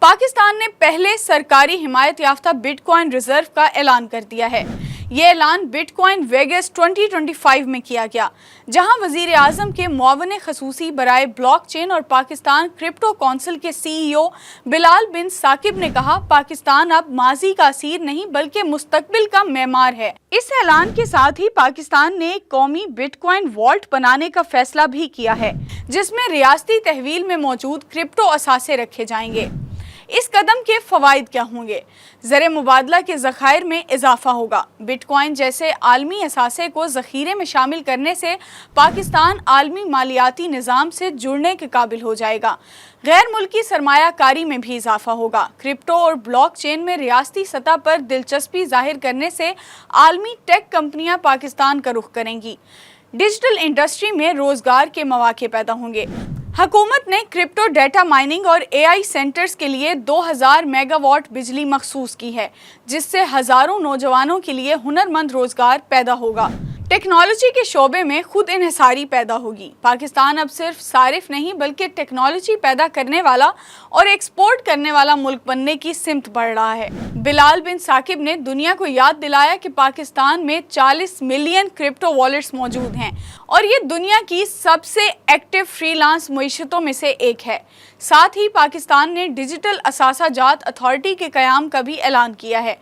پاکستان نے پہلے سرکاری حمایت یافتہ بٹ کوائن ریزرو کا اعلان کر دیا ہے۔ یہ اعلان بٹ کوائن ویگس 2025 میں کیا گیا، جہاں وزیر اعظم کے معاون خصوصی برائے بلاک چین اور پاکستان کرپٹو کونسل کے CEO بلال بن ثاقب نے کہا، پاکستان اب ماضی کا اسیر نہیں بلکہ مستقبل کا معمار ہے۔ اس اعلان کے ساتھ ہی پاکستان نے ایک قومی بٹ کوائن والٹ بنانے کا فیصلہ بھی کیا ہے، جس میں ریاستی تحویل میں موجود کرپٹو اثاثے رکھے جائیں گے۔ اس قدم کے فوائد کیا ہوں گے؟ زر مبادلہ کے ذخائر میں اضافہ ہوگا۔ بٹ کوائن جیسے عالمی اثاثے کو ذخیرے میں شامل کرنے سے پاکستان عالمی مالیاتی نظام سے جڑنے کے قابل ہو جائے گا۔ غیر ملکی سرمایہ کاری میں بھی اضافہ ہوگا۔ کرپٹو اور بلاک چین میں ریاستی سطح پر دلچسپی ظاہر کرنے سے عالمی ٹیک کمپنیاں پاکستان کا رخ کریں گی۔ ڈیجیٹل انڈسٹری میں روزگار کے مواقع پیدا ہوں گے۔ حکومت نے کرپٹو ڈیٹا مائننگ اور AI سینٹرز کے لیے 2000 میگا واٹ بجلی مخصوص کی ہے، جس سے ہزاروں نوجوانوں کے لیے ہنرمند روزگار پیدا ہوگا۔ ٹیکنالوجی کے شعبے میں خود انحصاری پیدا ہوگی۔ پاکستان اب صرف صارف نہیں بلکہ ٹیکنالوجی پیدا کرنے والا اور ایکسپورٹ کرنے والا ملک بننے کی سمت بڑھ رہا ہے۔ بلال بن ثاقب نے دنیا کو یاد دلایا کہ پاکستان میں 40 ملین کرپٹو والیٹس موجود ہیں اور یہ دنیا کی سب سے ایکٹیو فری لانس معیشتوں میں سے ایک ہے۔ ساتھ ہی پاکستان نے ڈیجیٹل اثاثہ جات اتھارٹی کے قیام کا بھی اعلان کیا ہے۔